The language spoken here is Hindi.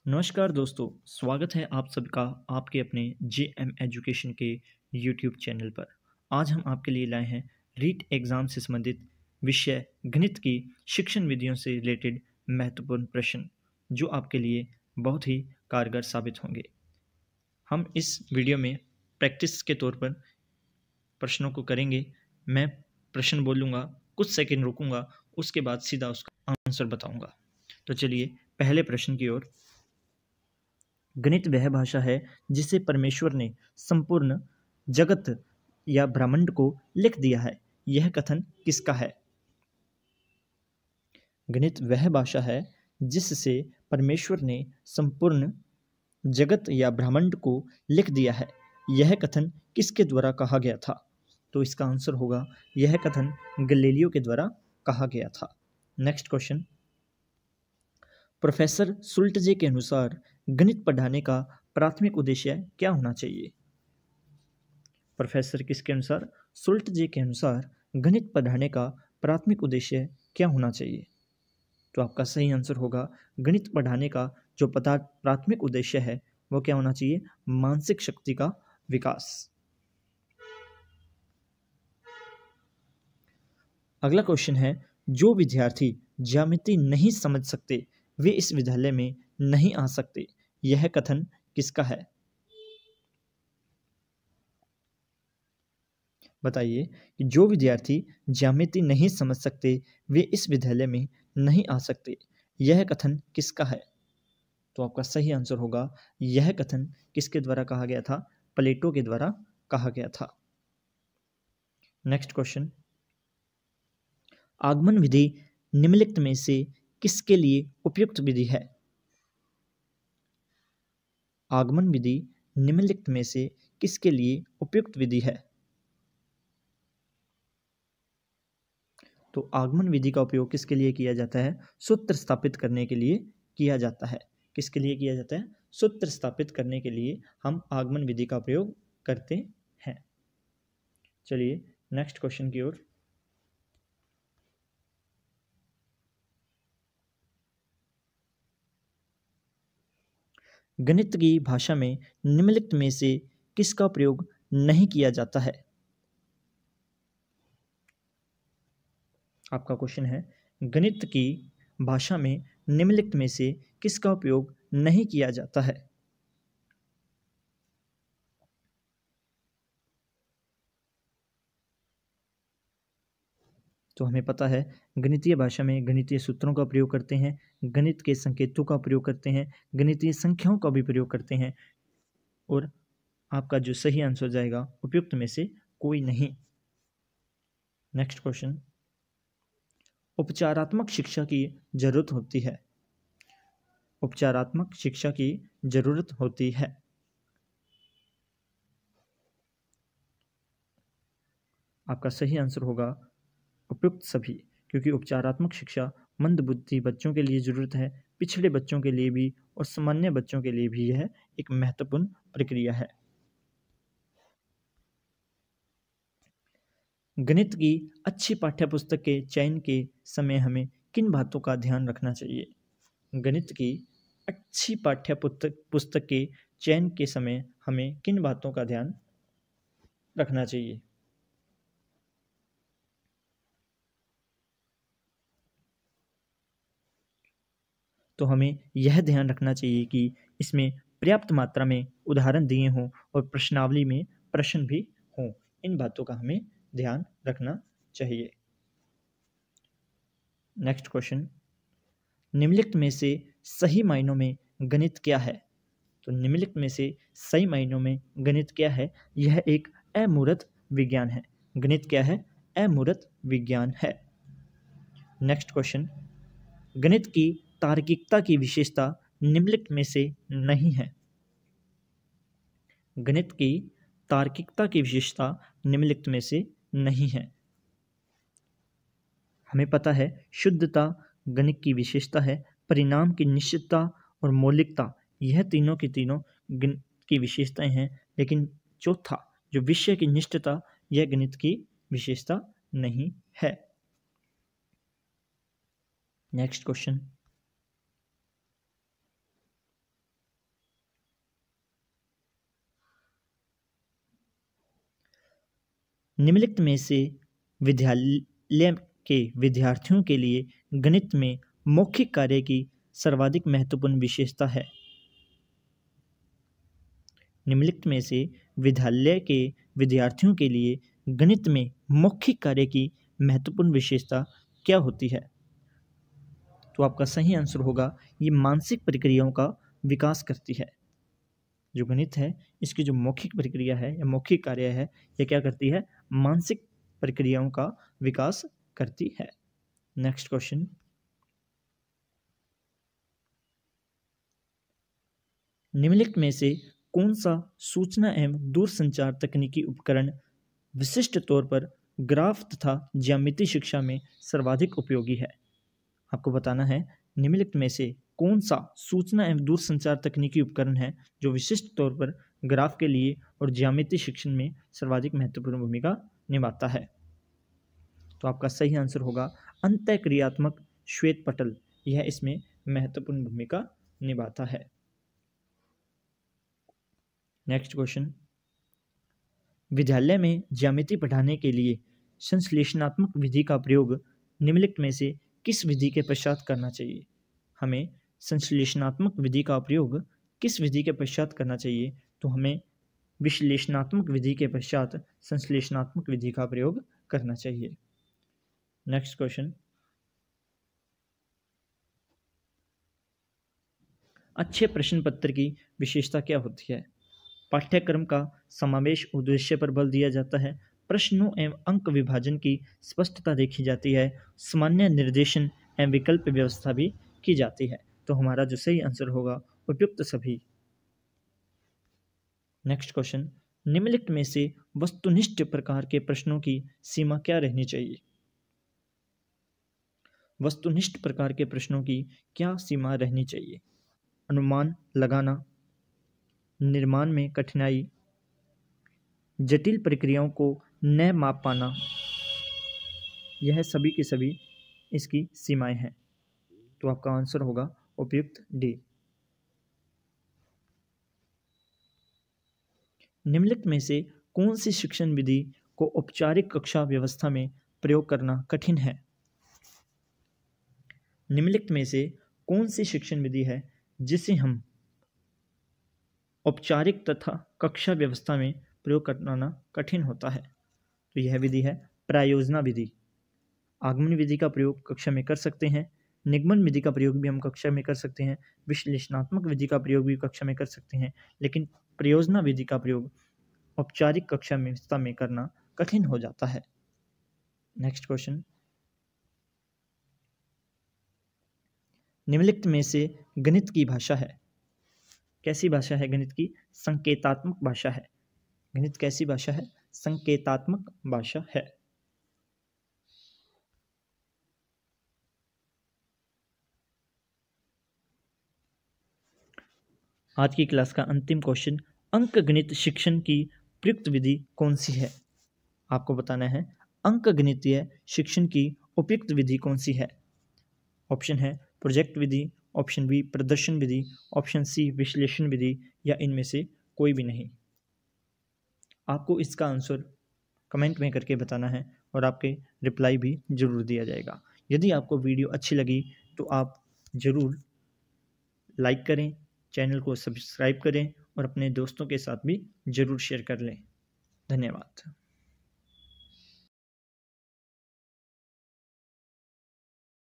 नमस्कार दोस्तों, स्वागत है आप सबका आपके अपने JM एजुकेशन के यूट्यूब चैनल पर। आज हम आपके लिए लाए हैं रीट एग्ज़ाम से संबंधित विषय गणित की शिक्षण विधियों से रिलेटेड महत्वपूर्ण प्रश्न, जो आपके लिए बहुत ही कारगर साबित होंगे। हम इस वीडियो में प्रैक्टिस के तौर पर प्रश्नों को करेंगे। मैं प्रश्न बोलूँगा, कुछ सेकंड रुकूंगा, उसके बाद सीधा उसका आंसर बताऊँगा। तो चलिए पहले प्रश्न की ओर। गणित वह भाषा है जिसे परमेश्वर ने संपूर्ण जगत या ब्रह्मांड को लिख दिया है। यह कथन किसका है? गणित वह भाषा है जिससे परमेश्वर ने संपूर्ण जगत या ब्रह्मांड को लिख दिया है। यह कथन किसके द्वारा कहा गया था? तो इसका आंसर होगा, यह कथन गैलीलियो के द्वारा कहा गया था। Next question. प्रोफेसर सुल्टजे के अनुसार गणित पढ़ाने का प्राथमिक उद्देश्य क्या होना चाहिए? प्रोफेसर किसके अनुसार? सुल्टजे के अनुसार गणित पढ़ाने का प्राथमिक उद्देश्य क्या होना चाहिए? तो आपका सही आंसर होगा, गणित पढ़ाने का जो प्राथमिक उद्देश्य है वो क्या होना चाहिए? मानसिक शक्ति का विकास। अगला क्वेश्चन है, जो विद्यार्थी ज्यामिति नहीं समझ सकते वे इस विद्यालय में नहीं आ सकते। यह कथन किसका है? बताइए कि जो विद्यार्थी ज्यामिति नहीं समझ सकते वे इस विद्यालय में नहीं आ सकते। यह कथन किसका है? तो आपका सही आंसर होगा, यह कथन किसके द्वारा कहा गया था? प्लेटो के द्वारा कहा गया था। Next question. आगमन विधि निम्नलिखित में से किसके लिए उपयुक्त विधि है? आगमन विधि निम्नलिखित में से किसके लिए उपयुक्त विधि है? तो आगमन विधि का उपयोग किसके लिए किया जाता है? सूत्र स्थापित करने के लिए किया जाता है। किसके लिए किया जाता है? सूत्र स्थापित करने के लिए हम आगमन विधि का प्रयोग करते हैं। चलिए नेक्स्ट क्वेश्चन की ओर। गणित की भाषा में निम्नलिखित में से किसका प्रयोग नहीं किया जाता है? आपका क्वेश्चन है, गणित की भाषा में निम्नलिखित में से किसका उपयोग नहीं किया जाता है? तो हमें पता है, गणितीय भाषा में गणितीय सूत्रों का प्रयोग करते हैं, गणित के संकेतों का प्रयोग करते हैं, गणितीय संख्याओं का भी प्रयोग करते हैं, और आपका जो सही आंसर जाएगा उपयुक्त में से कोई नहीं। Next question. उपचारात्मक शिक्षा की जरूरत होती है। उपचारात्मक शिक्षा की जरूरत होती है। आपका सही आंसर होगा उपयुक्त सभी, क्योंकि उपचारात्मक शिक्षा मंदबुद्धि बच्चों के लिए जरूरत है, पिछड़े बच्चों के लिए भी और सामान्य बच्चों के लिए भी यह एक महत्वपूर्ण प्रक्रिया है। गणित की अच्छी पाठ्यपुस्तक के चयन के समय हमें किन बातों का ध्यान रखना चाहिए? गणित की अच्छी पुस्तक के चयन के समय हमें किन बातों का ध्यान रखना चाहिए? तो हमें यह ध्यान रखना चाहिए कि इसमें पर्याप्त मात्रा में उदाहरण दिए हों और प्रश्नावली में प्रश्न भी हों। इन बातों का हमें ध्यान रखना चाहिए। Next question. निम्नलिखित में से सही मायनों में गणित क्या है? तो निम्नलिखित में से सही मायनों में गणित क्या है? यह एक अमूर्त विज्ञान है। गणित क्या है? अमूर्त विज्ञान है। Next question. गणित की तार्किकता की विशेषता निम्नलिखित में से नहीं है। गणित की तार्किकता की विशेषता निम्नलिखित में से नहीं है। हमें पता है, शुद्धता गणित की विशेषता है, परिणाम की निश्चितता और मौलिकता यह तीनों की तीनों गणित की विशेषताएं हैं, लेकिन चौथा जो विषय की निष्ठता यह गणित की विशेषता नहीं है। Next question. निम्नलिखित में से विद्यालय के विद्यार्थियों के लिए गणित में मौखिक कार्य की सर्वाधिक महत्वपूर्ण विशेषता है। निम्नलिखित में से विद्यालय के विद्यार्थियों के लिए गणित में मौखिक कार्य की महत्वपूर्ण विशेषता क्या होती है? तो आपका सही आंसर होगा ये मानसिक प्रक्रियाओं का विकास करती है। जो गणित है इसकी जो मौखिक प्रक्रिया है या मौखिक कार्य है ये क्या करती है? मानसिक प्रक्रियाओं का विकास करती है। नेक्स्ट क्वेश्चन, निम्नलिखित में से कौन सा सूचना एवं दूरसंचार तकनीकी उपकरण विशिष्ट तौर पर ग्राफ तथा ज्यामिति शिक्षा में सर्वाधिक उपयोगी है? आपको बताना है निम्नलिखित में से कौन सा सूचना एवं दूरसंचार तकनीकी उपकरण है जो विशिष्ट तौर पर ग्राफ के लिए और ज्यामिति शिक्षण में सर्वाधिक महत्वपूर्ण भूमिका निभाता है। तो आपका सही आंसर होगा अंतःक्रियात्मक श्वेत पटल, यह इसमें महत्वपूर्ण भूमिका निभाता है। नेक्स्ट क्वेश्चन, विद्यालय में ज्यामिति पढ़ाने के लिए संश्लेषणात्मक विधि का प्रयोग निम्नलिखित में से किस विधि के पश्चात करना चाहिए? हमें संश्लेषणात्मक विधि का प्रयोग किस विधि के पश्चात करना चाहिए? तो हमें विश्लेषणात्मक विधि के पश्चात संश्लेषणात्मक विधि का प्रयोग करना चाहिए। नेक्स्ट क्वेश्चन, अच्छे प्रश्न पत्र की विशेषता क्या होती है? पाठ्यक्रम का समावेश उद्देश्य पर बल दिया जाता है, प्रश्नों एवं अंक विभाजन की स्पष्टता देखी जाती है, सामान्य निर्देशन एवं विकल्प व्यवस्था भी की जाती है। तो हमारा जो सही आंसर होगा उपयुक्त सभी। नेक्स्ट क्वेश्चन, निम्नलिखित में से वस्तुनिष्ठ प्रकार के प्रश्नों की सीमा क्या रहनी चाहिए? वस्तुनिष्ठ प्रकार के प्रश्नों की क्या सीमा रहनी चाहिए? अनुमान लगाना, निर्माण में कठिनाई, जटिल प्रक्रियाओं को न माप पाना, यह सभी की सभी इसकी सीमाएं हैं। तो आपका आंसर होगा उपयुक्त डी। निम्नलिखित में से कौन सी शिक्षण विधि को औपचारिक कक्षा व्यवस्था में प्रयोग करना कठिन है? निम्नलिखित में से कौन सी शिक्षण विधि है जिसे हम औपचारिक तथा कक्षा व्यवस्था में प्रयोग करना कठिन होता है? तो यह विधि है प्रायोजना विधि। आगमन विधि का प्रयोग कक्षा में कर सकते हैं, निगमन विधि का प्रयोग भी हम कक्षा में कर सकते हैं, विश्लेषणात्मक विधि का प्रयोग भी कक्षा में कर सकते हैं, लेकिन प्रयोजना विधि का प्रयोग औपचारिक कक्षा व्यवस्था में करना कठिन हो जाता है। नेक्स्ट क्वेश्चन, निम्नलिखित में से गणित की भाषा है, कैसी भाषा है गणित की? संकेतात्मक भाषा है। गणित कैसी भाषा है? संकेतात्मक भाषा है। आज की क्लास का अंतिम क्वेश्चन, अंक गणित शिक्षण की प्रयुक्त विधि कौन सी है? आपको बताना है अंक गणितीय शिक्षण की उपयुक्त विधि कौन सी है? ऑप्शन है प्रोजेक्ट विधि, ऑप्शन बी प्रदर्शन विधि, ऑप्शन सी विश्लेषण विधि, या इनमें से कोई भी नहीं। आपको इसका आंसर कमेंट में करके बताना है और आपके रिप्लाई भी जरूर दिया जाएगा। यदि आपको वीडियो अच्छी लगी तो आप ज़रूर लाइक करें, चैनल को सब्सक्राइब करें और अपने दोस्तों के साथ भी ज़रूर शेयर कर लें। धन्यवाद।